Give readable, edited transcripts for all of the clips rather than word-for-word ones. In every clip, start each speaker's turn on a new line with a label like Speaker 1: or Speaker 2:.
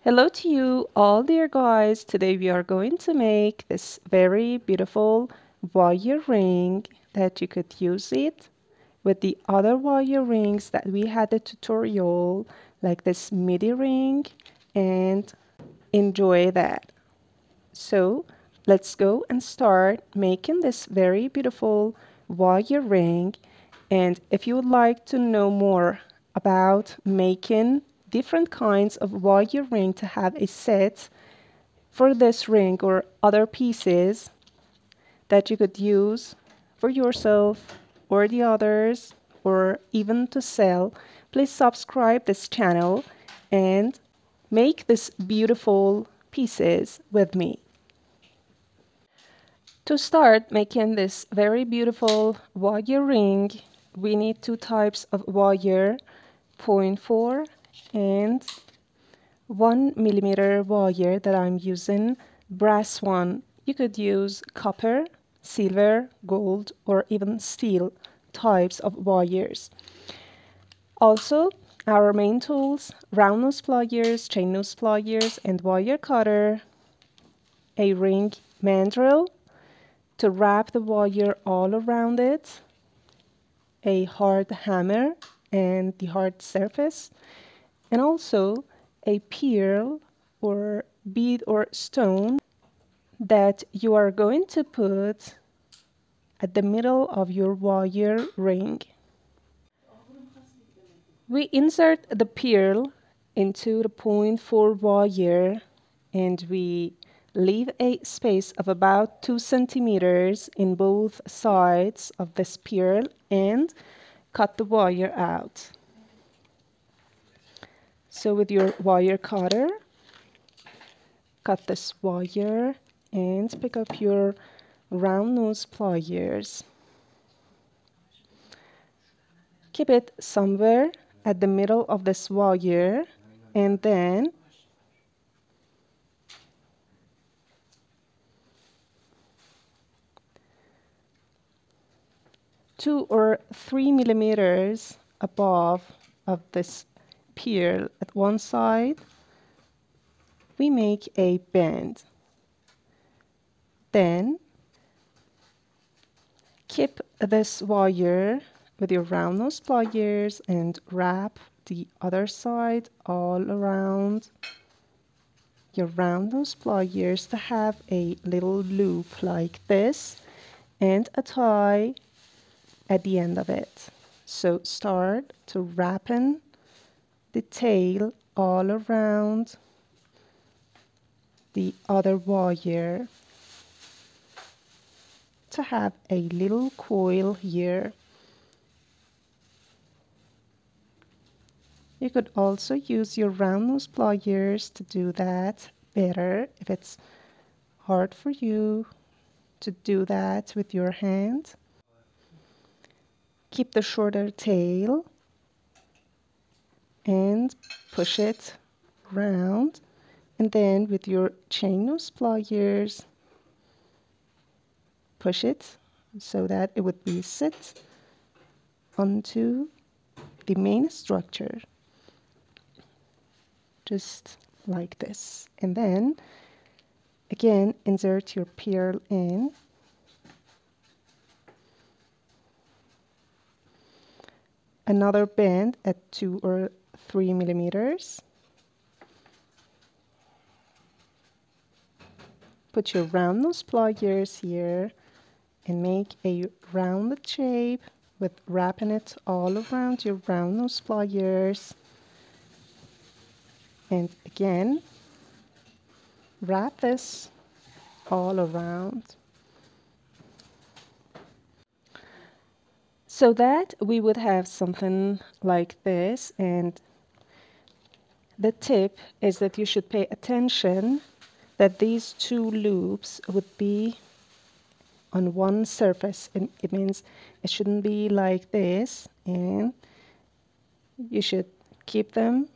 Speaker 1: Hello to you all, dear guys. Today we are going to make this very beautiful wire ring that you could use it with the other wire rings that we had a tutorial, like this midi ring, and enjoy that. So let's go and start making this very beautiful wire ring. And if you would like to know more about making different kinds of wire ring to have a set for this ring or other pieces that you could use for yourself or the others or even to sell, please subscribe this channel and make this beautiful pieces with me. To start making this very beautiful wire ring, we need two types of wire, 0.4 and 1 millimeter wire that I'm using, brass one. You could use copper, silver, gold, or even steel types of wires. Also, our main tools, round nose pliers, chain nose pliers, and wire cutter, a ring mandrel to wrap the wire all around it, a hard hammer and the hard surface, and also a pearl or bead or stone that you are going to put at the middle of your wire ring. We insert the pearl into the 0.4 wire and we leave a space of about 2 centimeters in both sides of this pearl and cut the wire out. So with your wire cutter, cut this wire and pick up your round nose pliers. Keep it somewhere at the middle of this wire and then two or 3 millimeters above of this pearl at one side, we make a bend. Then keep this wire with your round nose pliers and wrap the other side all around your round nose pliers to have a little loop like this and a tie at the end of it. So start to wrapping the tail all around the other wire to have a little coil here. You could also use your round nose pliers to do that better if it's hard for you to do that with your hand. Keep the shorter tail and push it round, and then with your chain nose pliers push it so that it would be sit onto the main structure, just like this. And then again insert your pearl in, another bend at 2 or 3 millimeters. Put your round nose pliers here and make a rounded shape with wrapping it all around your round nose pliers. And again, wrap this all around so that we would have something like this. And the tip is that you should pay attention that these two loops would be on one surface, and it means it shouldn't be like this, and you should keep them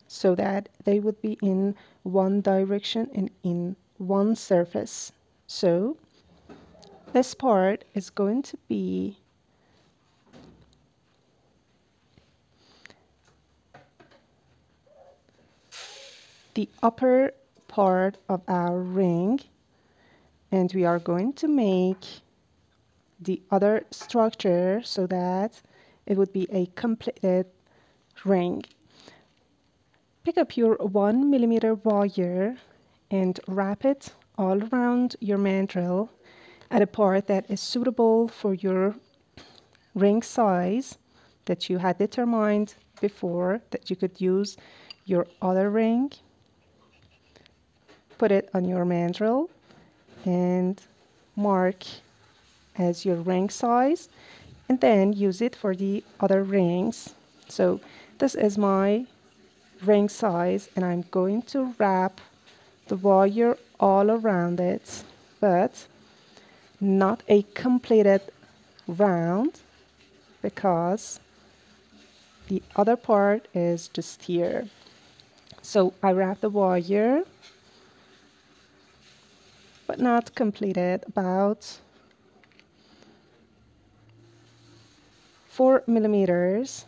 Speaker 1: so that they would be in one direction and in one surface. So this part is going to be the upper part of our ring, and we are going to make the other structure so that it would be a completed ring. Pick up your 1 millimeter wire and wrap it all around your mandrel at a part that is suitable for your ring size that you had determined before that you could use your other ring. Put it on your mandrel and mark as your ring size, and then use it for the other rings. So this is my ring size, and I'm going to wrap the wire all around it, but not a completed round because the other part is just here. So I wrap the wire, but not completed, about 4 millimeters.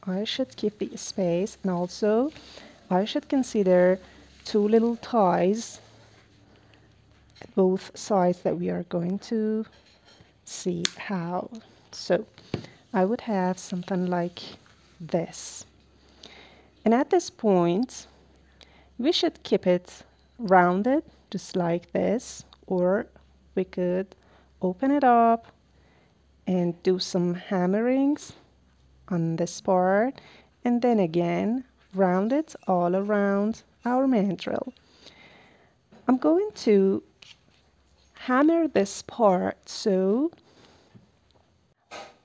Speaker 1: I should keep the space, and also I should consider 2 little ties at both sides that we are going to see how. So I would have something like this. And at this point, we should keep it rounded, just like this, or we could open it up and do some hammerings on this part, and then again round it all around our mandrel. I'm going to hammer this part, so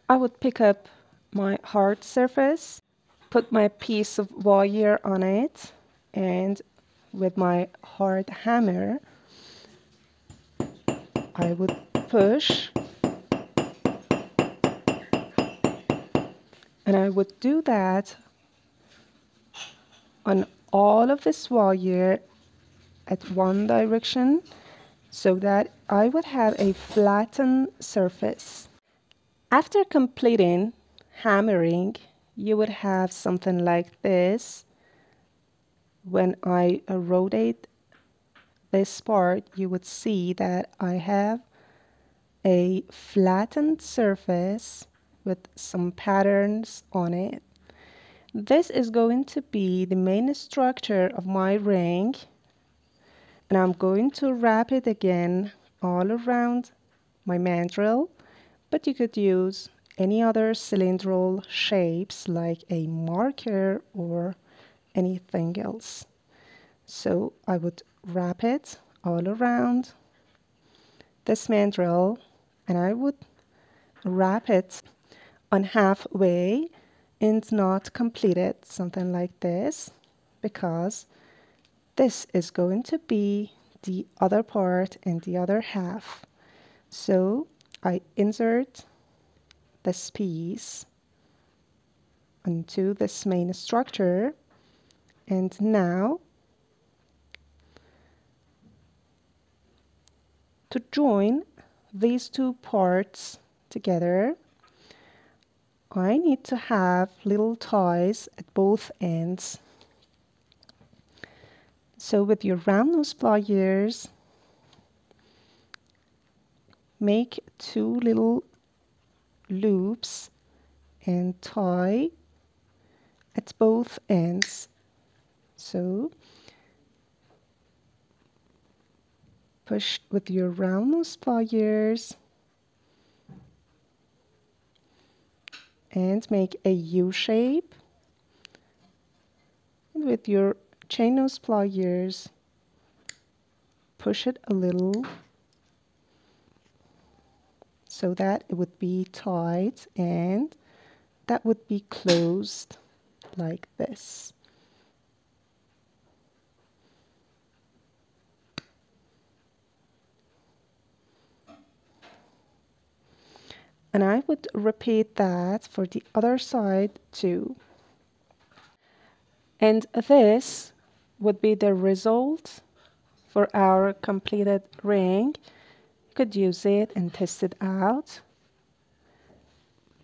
Speaker 1: I would pick up my hard surface, put my piece of wire on it, and with my hard hammer I would push, and I would do that on all of this wire at one direction so that I would have a flattened surface. After completing hammering, you would have something like this. When I rotate this part, you would see that I have a flattened surface with some patterns on it. This is going to be the main structure of my ring, and I'm going to wrap it again all around my mandrel, but you could use any other cylindrical shapes like a marker or anything else. So I would wrap it all around this mandrel, and I would wrap it on halfway and not complete it, something like this, because this is going to be the other part and the other half. So I insert this piece onto this main structure, and now to join these two parts together, I need to have little ties at both ends. So with your round nose pliers, make 2 little loops and tie at both ends. So push with your round nose pliers and make a U shape. And with your chain nose pliers, push it a little so that it would be tight and that would be closed like this. And I would repeat that for the other side too. And this would be the result for our completed ring. You could use it and test it out.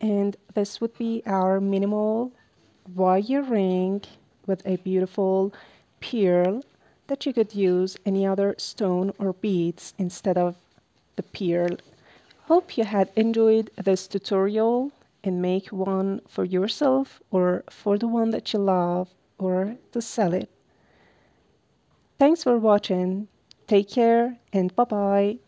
Speaker 1: And this would be our minimal wire ring with a beautiful pearl that you could use any other stone or beads instead of the pearl. Hope you had enjoyed this tutorial and make one for yourself or for the one that you love or to sell it. Thanks for watching. Take care and bye-bye.